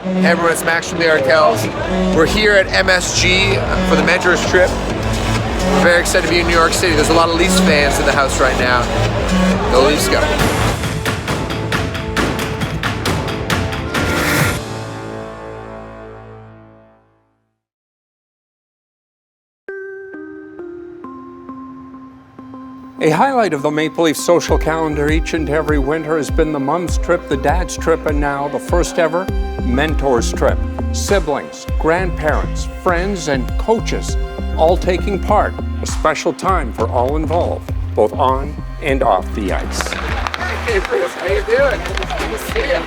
Hey everyone, it's Max from the Arkells. We're here at MSG for the Mentors trip. We're very excited to be in New York City. There's a lot of Leafs fans in the house right now. Go Leafs, go. A highlight of the Maple Leaf social calendar each and every winter has been the mom's trip, the dad's trip, and now the first ever Mentors trip. Siblings, grandparents, friends, and coaches all taking part. A special time for all involved, both on and off the ice. Hey Ruth, how you doing? Good to see you.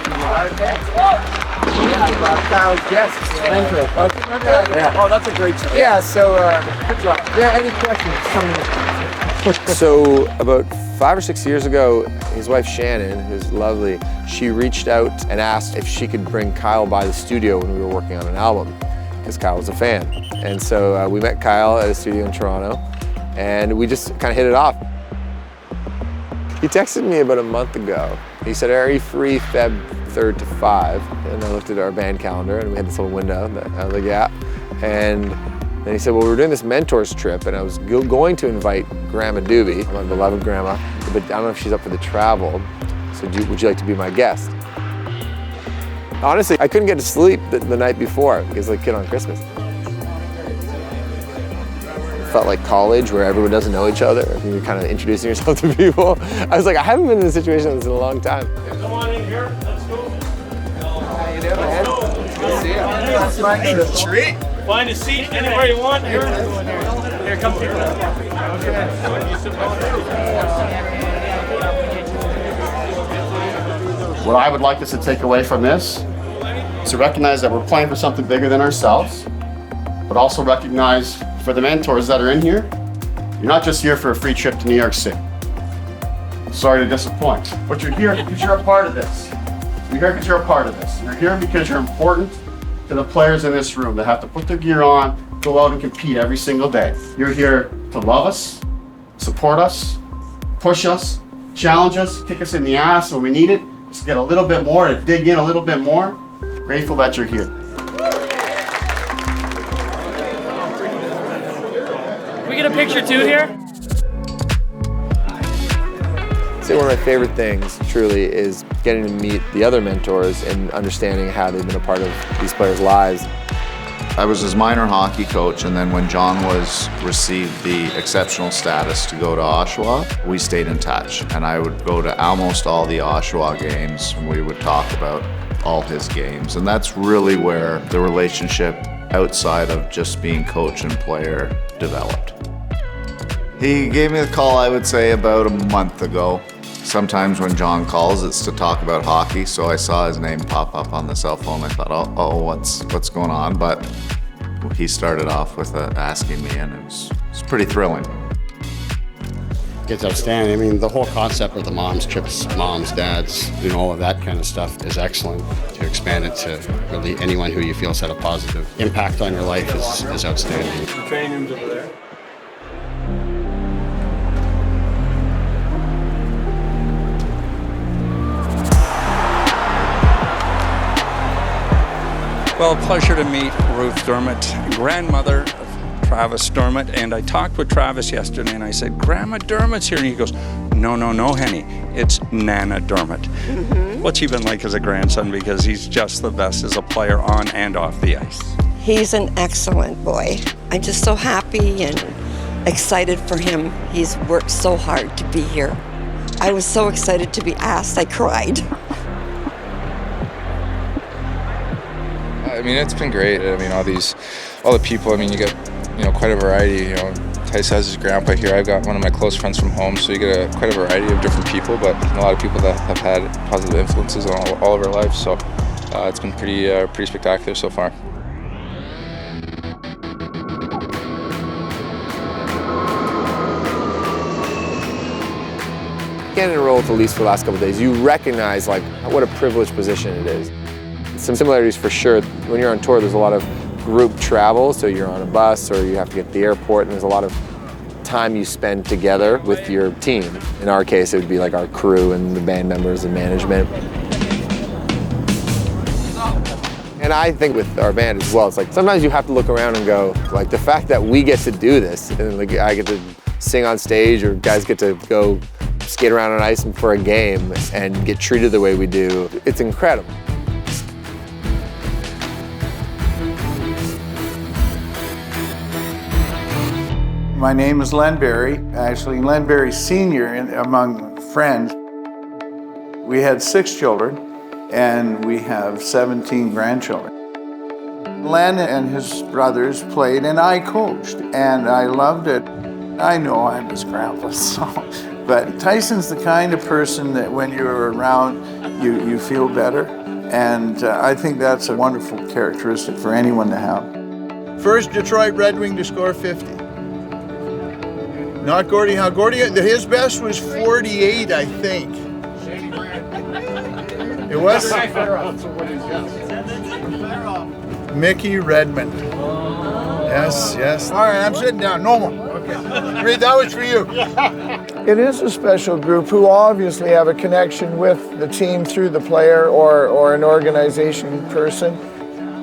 Oh, that's a great story. Yeah, so, Good job. yeah, any questions? So about 5 or 6 years ago, his wife Shannon, who's lovely, she reached out and asked if she could bring Kyle by the studio when we were working on an album, because Kyle was a fan. And so we met Kyle at a studio in Toronto, and we just kind of hit it off. He texted me about a month ago. He said, "Are you free Feb 3rd to 5?" And I looked at our band calendar, and we had this little window. I was like, "Yeah." And then he said, "Well, we're doing this Mentors trip, and I was going to invite Grandma Doobie, my beloved grandma, but I don't know if she's up for the travel, so would you like to be my guest?" Honestly, I couldn't get to sleep the night before because like Kid on Christmas. It felt like college where everyone doesn't know each other, and you're kind of introducing yourself to people. I was like, I haven't been in a situation like this in a long time. Come on in here. Let's go. How you doing, man? Good to see you. That's my treat. Find a seat anywhere you want here. Here, come here. What I would like us to take away from this is to recognize that we're playing for something bigger than ourselves, but also recognize for the mentors that are in here, you're not just here for a free trip to New York City. Sorry to disappoint, but you're here because you're a part of this. You're here because you're a part of this. You're here because you're important to the players in this room that have to put their gear on, go out and compete every single day. You're here to love us, support us, push us, challenge us, kick us in the ass when we need it, just get a little bit more, to dig in a little bit more. Grateful that you're here. Can we get a picture too here? I'd say one of my favorite things, truly, is getting to meet the other mentors and understanding how they've been a part of these players' lives. I was his minor hockey coach, and then when John received the exceptional status to go to Oshawa, we stayed in touch. And I would go to almost all the Oshawa games, and we would talk about all his games. And that's really where the relationship outside of just being coach and player developed. He gave me the call, I would say, about a month ago. Sometimes when John calls, it's to talk about hockey, so I saw his name pop up on the cell phone. I thought, oh, what's going on? But he started off with asking me, and it was pretty thrilling. It's outstanding. I mean, the whole concept of the mom's trips, moms, dads, all of that kind of stuff is excellent. To expand it to really anyone who you feel has had a positive impact on your life is outstanding. The training room's over there. Well, pleasure to meet Ruth Dermott, grandmother of Travis Dermott. And I talked with Travis yesterday and I said, "Grandma Dermott's here." And he goes, No, Henny, it's Nana Dermott. Mm-hmm. What's he been like as a grandson? Because he's just the best as a player on and off the ice. He's an excellent boy. I'm just so happy and excited for him. He's worked so hard to be here. I was so excited to be asked, I cried. I mean, it's been great. I mean, all the people. I mean, you get, quite a variety. Tice has his grandpa here. I've got one of my close friends from home, so you get quite a variety of different people. But a lot of people that have had positive influences on all of our lives. So it's been pretty spectacular so far. Getting enrolled to Leafs for the last couple of days, you recognize what a privileged position it is. Some similarities for sure. When you're on tour, there's a lot of group travel, so you're on a bus or you have to get to the airport, and there's a lot of time you spend together with your team. In our case, it would be like our crew and the band members and management. And And I think with our band as well, it's like sometimes you have to look around and go, like the fact that we get to do this, and like I get to sing on stage, or guys get to go skate around on ice for a game and get treated the way we do, it's incredible. My name is Len Barrie, actually Len Barrie Sr. among friends. We had 6 children and we have 17 grandchildren. Len and his brothers played and I coached and I loved it. I know I'm his grandpa, but Tyson's the kind of person that when you're around, you feel better. And I think that's a wonderful characteristic for anyone to have. First Detroit Red Wing to score 50. Not Gordie Howe. His best was 48, I think. It was Mickey Redmond. Yes. All right, I'm sitting down. No more. Okay. Reed, that was for you. It is a special group who obviously have a connection with the team through the player or an organization person.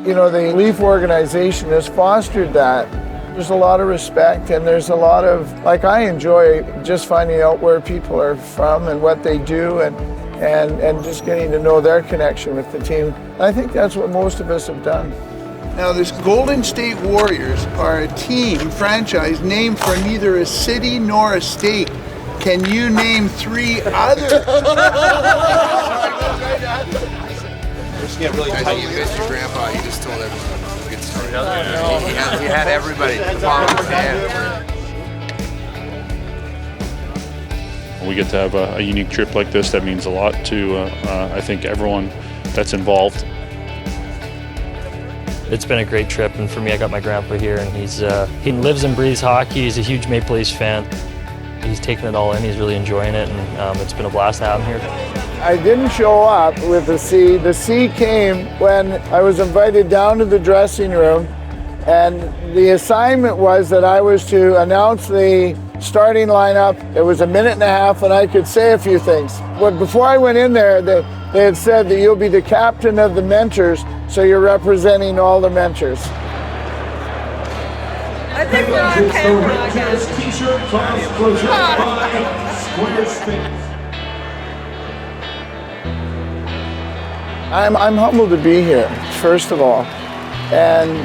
You know, the Leaf organization has fostered that. There's a lot of respect and there's a lot of, like I enjoy just finding out where people are from and what they do and just getting to know their connection with the team. I think that's what most of us have done. Now, this Golden State Warriors are a team, franchise, named for neither a city nor a state. Can you name 3 others? Get really tight. You missed your grandpa. He just told everyone. He had everybody in the palm of his hand. We get to have a unique trip like this that means a lot to, I think, everyone that's involved. It's been a great trip, and for me, I got my grandpa here, and he lives and breathes hockey. He's a huge Maple Leafs fan. He's taking it all in. He's really enjoying it, and it's been a blast to have him here. I didn't show up with the C. The C came when I was invited down to the dressing room, and the assignment was that I was to announce the starting lineup. It was a minute and a half, and I could say a few things. But before I went in there, they had said that you'll be the captain of the mentors, so you're representing all the mentors. I think we're on camera again. I'm humbled to be here, first of all. And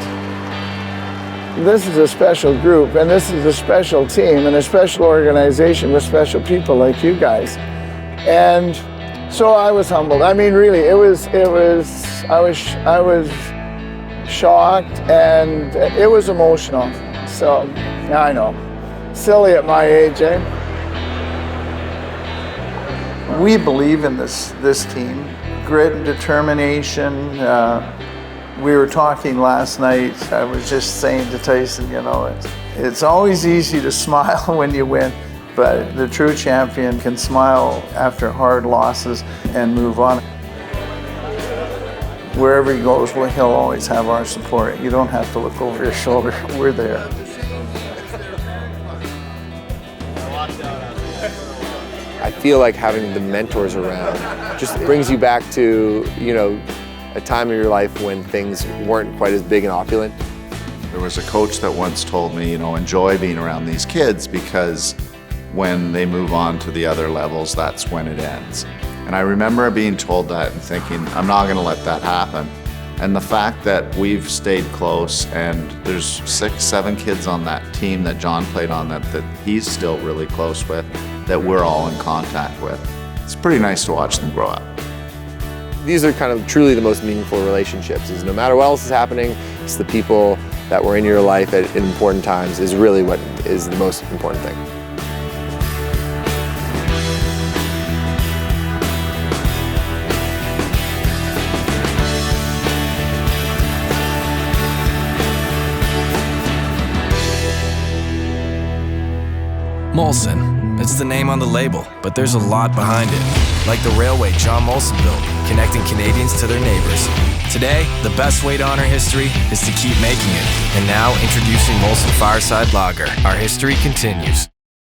this is a special group, and this is a special team, and a special organization with special people like you guys. And so I was humbled. I mean, really, I was shocked, and it was emotional. So, yeah, I know. Silly at my age, eh? We believe in this team. Grit and determination. We were talking last night. I was just saying to Tyson, you know, it's always easy to smile when you win, but the true champion can smile after hard losses and move on. Wherever he goes, well, he'll always have our support. You don't have to look over your shoulder. We're there. I feel like having the mentors around just brings you back to, you know, a time in your life when things weren't quite as big and opulent. There was a coach that once told me, you know, enjoy being around these kids because when they move on to the other levels, that's when it ends. And I remember being told that and thinking, I'm not going to let that happen. And the fact that we've stayed close and there's 6, 7 kids on that team that John played on that he's still really close with, that we're all in contact with. It's pretty nice to watch them grow up. These are kind of truly the most meaningful relationships, is no matter what else is happening, it's the people that were in your life at important times is really what is the most important thing. Molson. It's the name on the label, but there's a lot behind it. Like the railway John Molson built, connecting Canadians to their neighbors. Today, the best way to honor history is to keep making it. And now, introducing Molson Fireside Lager. Our history continues.